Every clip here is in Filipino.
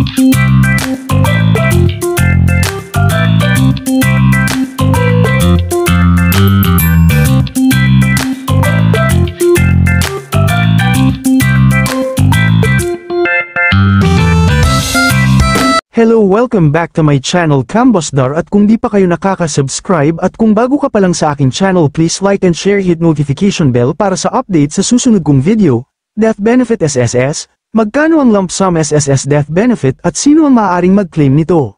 Hello, welcome back to my channel Kambosdar, at kung di pa kayo nakaka-subscribe at kung bago ka pa lang sa aking channel, please like and share, hit notification bell para sa update sa susunod kong video. Death Benefit SSS, magkano ang lump sum SSS death benefit at sino ang maaaring mag-claim nito?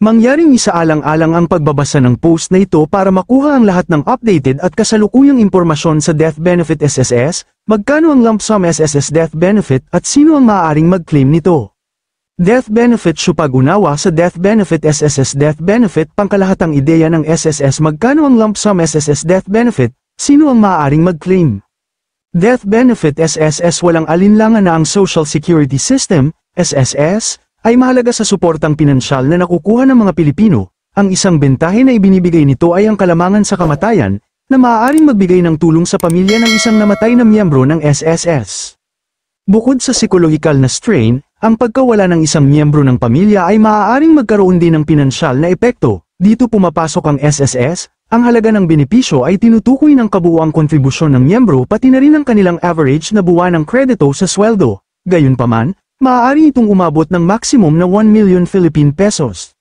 Mangyaring isaalang-alang ang pagbabasa ng post na ito para makuha ang lahat ng updated at kasalukuyang impormasyon sa Death Benefit SSS, magkano ang lump sum SSS death benefit at sino ang maaaring mag-claim nito? Death Benefit. Pag-unawa sa Death Benefit SSS Death Benefit, pangkalahatang ideya ng SSS. Magkano ang lump sum SSS Death Benefit? Sino ang maaaring mag-claim? Death Benefit SSS. Walang alinlangan na ang Social Security System, SSS, ay mahalaga sa suportang pinansyal na nakukuha ng mga Pilipino. Ang isang bentahe na ibinibigay nito ay ang kalamangan sa kamatayan, na maaaring magbigay ng tulong sa pamilya ng isang namatay na miyembro ng SSS. Bukod sa psikolohikal na strain, ang pagkawala ng isang miyembro ng pamilya ay maaaring magkaroon din ng pinansyal na epekto. Dito pumapasok ang SSS, ang halaga ng benepisyo ay tinutukoy ng kabuuang kontribusyon ng miyembro pati na rin ang kanilang average na buwanang kredito sa sweldo. Gayunpaman, maaari itong umabot ng maximum na 1 million Philippine pesos.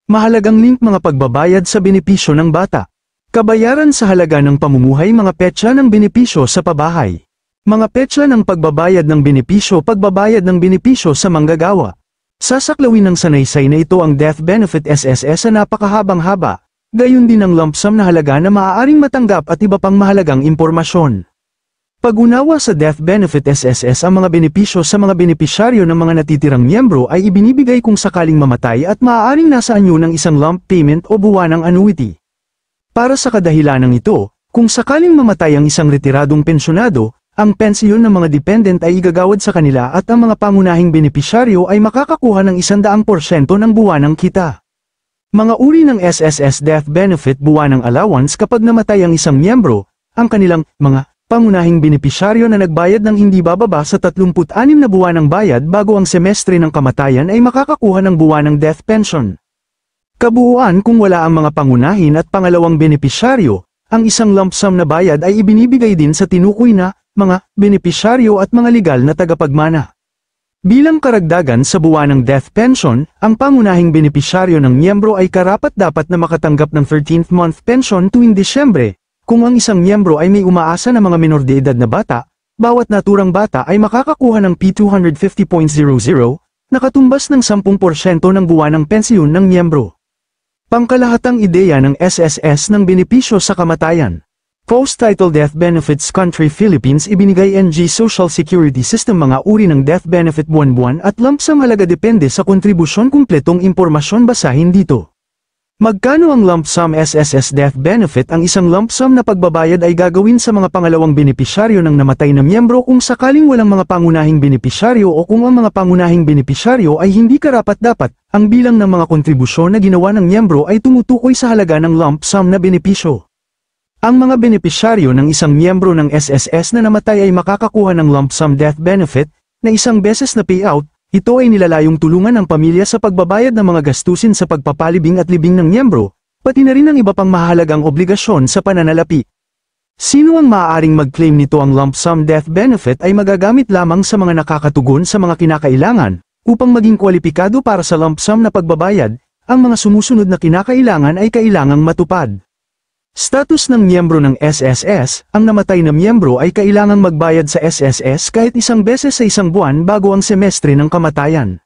Mahalagang link: mga pagbabayad sa benepisyo ng bata. Kabayaran sa halaga ng pamumuhay. Mga petsa ng benepisyo sa pabahay. Mga petsa ng pagbabayad ng benepisyo. Pagbabayad ng benepisyo sa manggagawa. Sasaklawin ng sanaysay na ito ang Death Benefit SSS sa napakahabang haba, gayon din ang lump sum na halaga na maaaring matanggap at iba pang mahalagang impormasyon. Pag-unawa sa Death Benefit SSS, ang mga benepisyo sa mga benepisyaryo ng mga natitirang miyembro ay ibinibigay kung sakaling mamatay at maaaring nasa anyo ng isang lump payment o buwanang annuity. Para sa kadahilanang ito, kung sakaling mamatay ang isang retiradong pensyonado, ang pensyon ng mga dependent ay igagawad sa kanila at ang mga pangunahing benepisyaryo ay makakakuha ng 100% ng buwanang kita. Mga uri ng SSS Death Benefit. Buwanang allowance. Kapag namatay ang isang miyembro, ang kanilang mga pangunahing benepisyaryo na nagbayad ng hindi bababa sa 36 na buwanang bayad bago ang semestre ng kamatayan ay makakakuha ng buwanang death pension. Kabuuan: kung wala ang mga pangunahin at pangalawang benepisyaryo, ang isang lump sum na bayad ay ibinibigay din sa tinukoy na mga benepisyaryo at mga legal na tagapagmana. Bilang karagdagan sa buwanang death pension, ang pangunahing benepisyaryo ng miyembro ay karapat-dapat na makatanggap ng 13th month pension tuwing Disyembre. Kung ang isang miyembro ay may umaasa na mga menor de edad na bata, bawat naturang bata ay makakakuha ng P250.00, na katumbas ng 10% ng buwanang pensyon ng miyembro. Pangkalahatang ideya ng SSS ng benepisyo sa kamatayan. Post-title Death Benefits Country Philippines. Ibinigay NG Social Security System. Mga uri ng death benefit: buwan-buwan at lump sum halaga depende sa kontribusyon. Kumpletong impormasyon basahin dito. Magkano ang lump sum SSS death benefit? Ang isang lump sum na pagbabayad ay gagawin sa mga pangalawang benepisyaryo ng namatay na miyembro kung sakaling walang mga pangunahing benepisyaryo o kung ang mga pangunahing benepisyaryo ay hindi karapat-dapat. Ang bilang ng mga kontribusyon na ginawa ng miyembro ay tumutukoy sa halaga ng lump sum na benepisyo. Ang mga benepisyaryo ng isang miyembro ng SSS na namatay ay makakakuha ng lump sum death benefit na isang beses na payout. Ito ay nilalayong tulungan ng pamilya sa pagbabayad ng mga gastusin sa pagpapalibing at libing ng miyembro, pati na rin ang iba pang mahalagang obligasyon sa pananalapi. Sino ang maaaring mag-claim nito? Ang lump sum death benefit ay magagamit lamang sa mga nakakatugon sa mga kinakailangan. Upang maging kwalipikado para sa lump sum na pagbabayad, ang mga sumusunod na kinakailangan ay kailangang matupad. Status ng miyembro ng SSS. Ang namatay na miyembro ay kailangang magbayad sa SSS kahit isang beses sa isang buwan bago ang semestre ng kamatayan.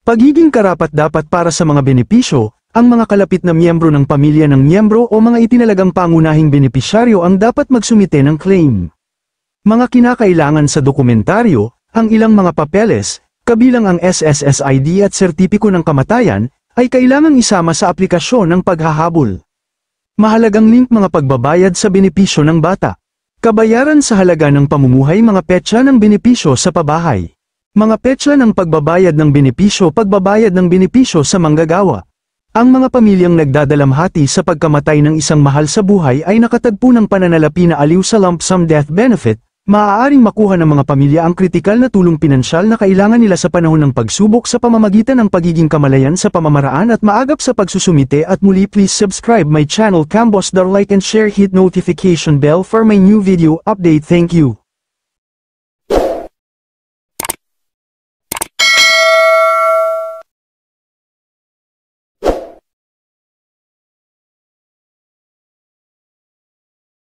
Pagiging karapat-dapat para sa mga benepisyo, ang mga kalapit na miyembro ng pamilya ng miyembro o mga itinalagang pangunahing benepisyaryo ang dapat magsumite ng claim. Mga kinakailangan sa dokumentaryo, ang ilang mga papeles, kabilang ang SSS ID at sertipiko ng kamatayan, ay kailangang isama sa aplikasyon ng paghahabol. Mahalagang link: mga pagbabayad sa benepisyo ng bata. Kabayaran sa halaga ng pamumuhay. Mga petsa ng benepisyo sa pabahay. Mga petsa ng pagbabayad ng benepisyo. Pagbabayad ng benepisyo sa manggagawa. Ang mga pamilyang nagdadalamhati sa pagkamatay ng isang mahal sa buhay ay nakatagpo ng pananalapi na aliw sa lump sum death benefit. Maaaring makuha ng mga pamilya ang kritikal na tulong pinansyal na kailangan nila sa panahon ng pagsubok sa pamamagitan ng pagiging kamalayan sa pamamaraan at maagap sa pagsusumite. At muli, please subscribe my channel Cambosdar, like and share, hit notification bell for my new video update. Thank you.